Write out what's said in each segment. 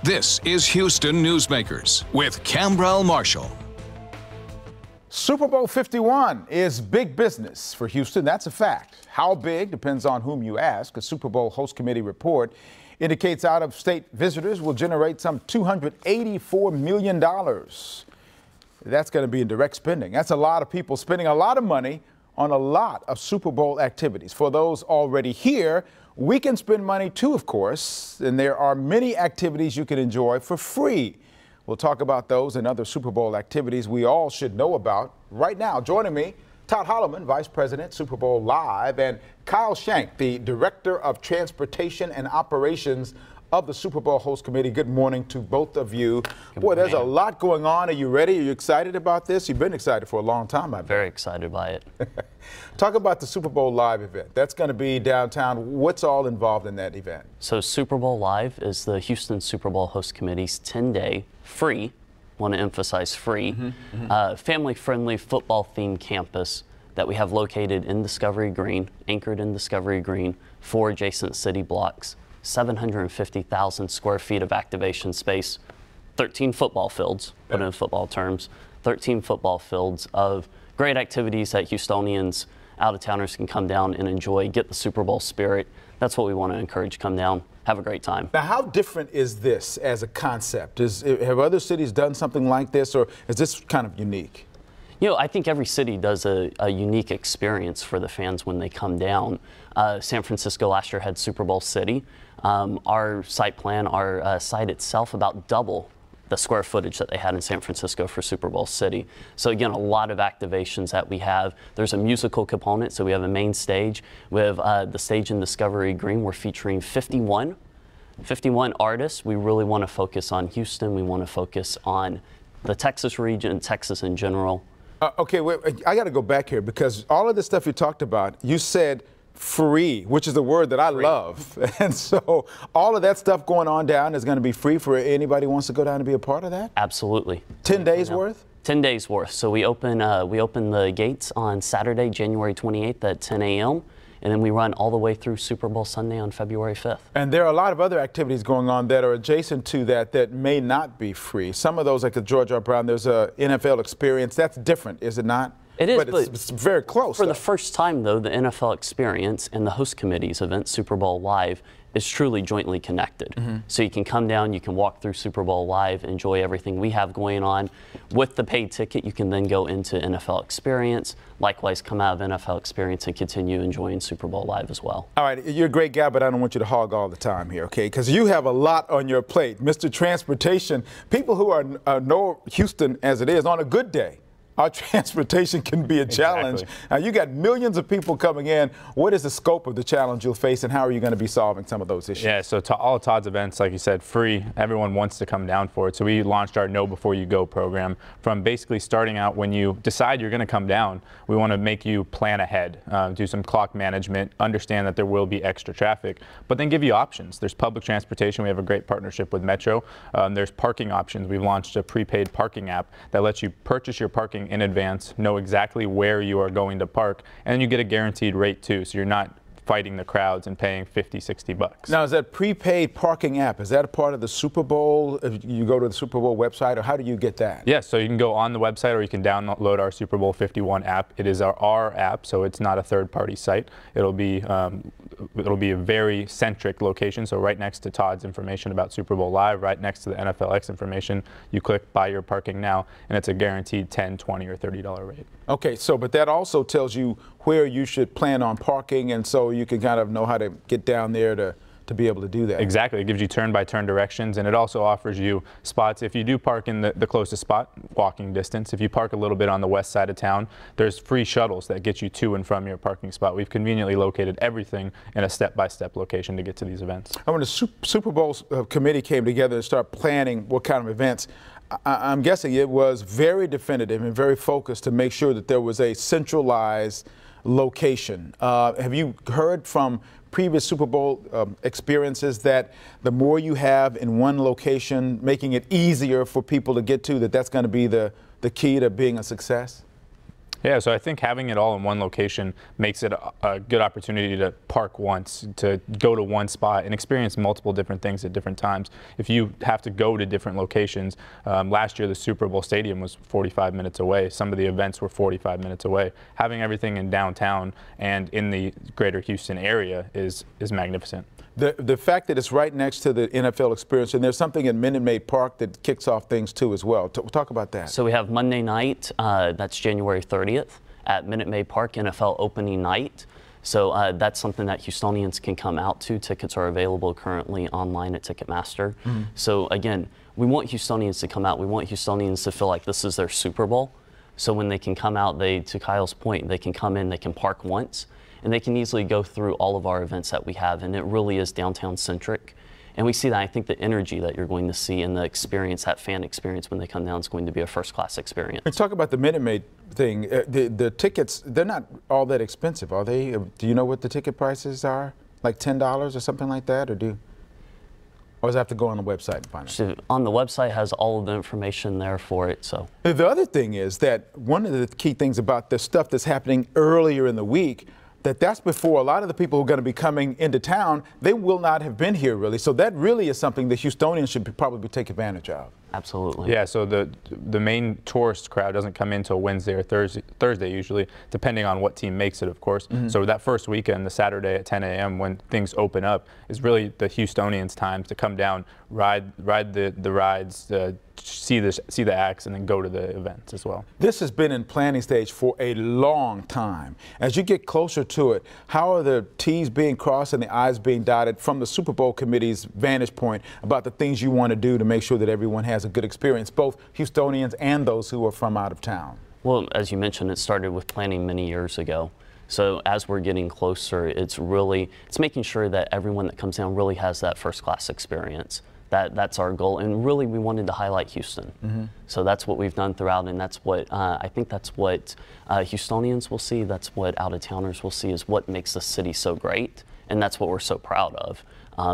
This is Houston Newsmakers with Cambrell Marshall. Super Bowl 51 is big business for Houston. That's a fact. How big depends on whom you ask. A Super Bowl host committee report indicates out-of-state visitors will generate some $284 million. That's going to be in direct spending. That's a lot of people spending a lot of money on a lot of Super Bowl activities. For those already here, we can spend money too, of course, and there are many activities you can enjoy for free. We'll talk about those and other Super Bowl activities we all should know about right now. Joining me, Todd Holloman, Vice President, Super Bowl Live, and Kyle Shank, the Director of Transportation and Operations of the Super Bowl Host Committee. Good morning to both of you. Boy, there's a lot going on. Are you ready? Are you excited about this? You've been excited for a long time, I bet. Very excited by it. Talk about the Super Bowl Live event. That's going to be downtown. What's all involved in that event? So Super Bowl Live is the Houston Super Bowl Host Committee's 10-day free, want to emphasize free, family-friendly football-themed campus that we have located in Discovery Green, anchored in Discovery Green, 4 adjacent city blocks, 750,000 square feet of activation space, 13 football fields, put in football terms, 13 football fields of great activities that Houstonians, out-of-towners can come down and enjoy, get the Super Bowl spirit. That's what we want to encourage. Come down, have a great time. Now, how different is this as a concept? Have other cities done something like this, or is this kind of unique? You know, I think every city does a unique experience for the fans when they come down. San Francisco last year had Super Bowl City. Our site plan, our site itself, about double the square footage that they had in San Francisco for Super Bowl City. So again, a lot of activations that we have. There's a musical component, so we have a main stage. We have the stage in Discovery Green. We're featuring 51 artists. We really want to focus on Houston. We want to focus on the Texas region, Texas in general. Okay, wait, I got to go back here because all of the stuff you talked about, you said free, which is a word that I love. And so all of that stuff going on down is going to be free for anybody who wants to go down and be a part of that? Absolutely. 10 days worth? 10 days worth. So we open the gates on Saturday, January 28th at 10 a.m. And then we run all the way through Super Bowl Sunday on February 5th. And there are a lot of other activities going on that are adjacent to that that may not be free. Some of those, like the George R. Brown, there's a NFL experience. That's different, is it not? It is, but it's very close. For the first time, though, the NFL experience and the host committee's event, Super Bowl Live, is truly jointly connected. So you can come down, you can walk through Super Bowl Live, enjoy everything we have going on. With the paid ticket, you can then go into NFL Experience. Likewise, come out of NFL Experience and continue enjoying Super Bowl Live as well. All right, you're a great guy, but I don't want you to hog all the time here, okay? Because you have a lot on your plate. Mr. Transportation, people who know Houston as it is on a good day, our transportation can be a challenge. Now, you got millions of people coming in. What is the scope of the challenge you'll face, and how are you going to be solving some of those issues? Yeah, so all of Todd's events, like you said, free. Everyone wants to come down for it. So we launched our Know Before You Go program from basically starting out when you decide you're going to come down. We want to make you plan ahead, do some clock management, understand that there will be extra traffic, but then give you options. There's public transportation. We have a great partnership with Metro. There's parking options. We've launched a prepaid parking app that lets you purchase your parking in advance, know exactly where you are going to park, and you get a guaranteed rate too, so you're not fighting the crowds and paying 50, 60 bucks. Now, is that prepaid parking app, is that a part of the Super Bowl? If you go to the Super Bowl website, or how do you get that? Yes, so you can go on the website or you can download our Super Bowl 51 app. It is our app, so it's not a third-party site. It'll be a very centric location, so right next to Todd's information about Super Bowl Live, right next to the NFLX information, you click Buy Your Parking Now, and it's a guaranteed $10, $20, or $30 rate. Okay, so but that also tells you where you should plan on parking, and so you can kind of know how to get down there to be able to do that. Exactly. It gives you turn-by-turn directions, and it also offers you spots. If you do park in the closest spot, walking distance. If you park a little bit on the west side of town, there's free shuttles that get you to and from your parking spot. We've conveniently located everything in a step-by-step location to get to these events. When the Super Bowl committee came together to start planning what kind of events, I'm guessing it was very definitive and very focused to make sure that there was a centralized location. Have you heard from previous Super Bowl experiences that the more you have in one location, making it easier for people to get to, that's going to be the key to being a success? Yeah, so I think having it all in one location makes it a good opportunity to park once, to go to one spot and experience multiple different things at different times. If you have to go to different locations, last year the Super Bowl stadium was 45 minutes away. Some of the events were 45 minutes away. Having everything in downtown and in the greater Houston area is magnificent. The fact that it's right next to the NFL experience, and there's something in Minute Maid Park that kicks off things too as well. Talk about that. So we have Monday night, that's January 30th, at Minute Maid Park, NFL opening night. So that's something that Houstonians can come out to. Tickets are available currently online at Ticketmaster. So again, we want Houstonians to come out. We want Houstonians to feel like this is their Super Bowl. So when they can come out, to Kyle's point, they can come in, they can park once, and they can easily go through all of our events that we have, and it really is downtown centric. And we see that. I think the energy that you're going to see and the experience, that fan experience when they come down, is going to be a first-class experience. Let's talk about the Minute Maid thing. The tickets, they're not all that expensive, are they? Do you know what the ticket prices are? Like $10 or something like that, or does it have to go on the website and find it? So on the website has all of the information there for it. So the other thing is that one of the key things about the stuff that's happening earlier in the week, that's before a lot of the people who are going to be coming into town, they will not have been here really. So that really is something that Houstonians should probably take advantage of. Absolutely. Yeah, so the main tourist crowd doesn't come in until Wednesday or Thursday usually, depending on what team makes it, of course. So that first weekend, the Saturday at 10 a.m. when things open up, is really the Houstonians' time to come down, ride the rides, see the acts, and then go to the events as well. This has been in planning stage for a long time. As you get closer to it, how are the T's being crossed and the I's being dotted from the Super Bowl committee's vantage point about the things you want to do to make sure that everyone has a good experience, both Houstonians and those who are from out of town? Well, as you mentioned, it started with planning many years ago. So as we're getting closer, it's making sure that everyone that comes down really has that first-class experience. That's our goal, and really we wanted to highlight Houston. So that's what we've done throughout, and that's what I think that's what Houstonians will see, that's what out-of-towners will see, is what makes the city so great, and that's what we're so proud of.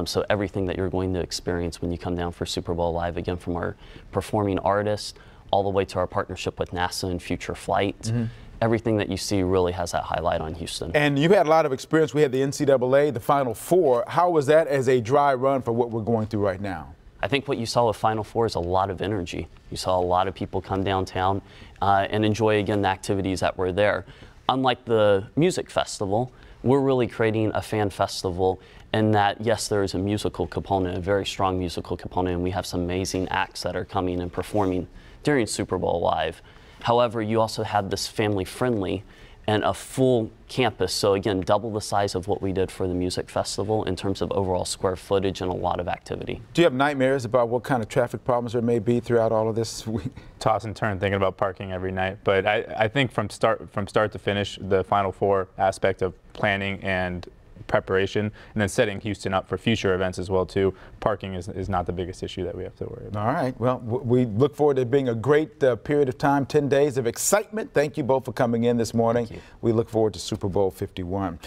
So everything that you're going to experience when you come down for Super Bowl Live, again, from our performing artists all the way to our partnership with NASA and Future Flight, everything that you see really has that highlight on Houston. And you had a lot of experience. We had the NCAA, the Final Four. How was that as a dry run for what we're going through right now? I think what you saw with Final Four is a lot of energy. You saw a lot of people come downtown and enjoy, again, the activities that were there. Unlike the music festival, we're really creating a fan festival in that, yes, there is a musical component, a very strong musical component, and we have some amazing acts that are coming and performing during Super Bowl Live. However, you also have this family-friendly and a full campus. So again, double the size of what we did for the music festival in terms of overall square footage and a lot of activity. Do you have nightmares about what kind of traffic problems there may be throughout all of this? Toss and turn thinking about parking every night. But I think from start to finish, the Final Four aspect of planning and preparation, and then setting Houston up for future events as well too. Parking is not the biggest issue that we have to worry about. All right. Well, we look forward to it being a great period of time, 10 days of excitement. Thank you both for coming in this morning. We look forward to Super Bowl 51.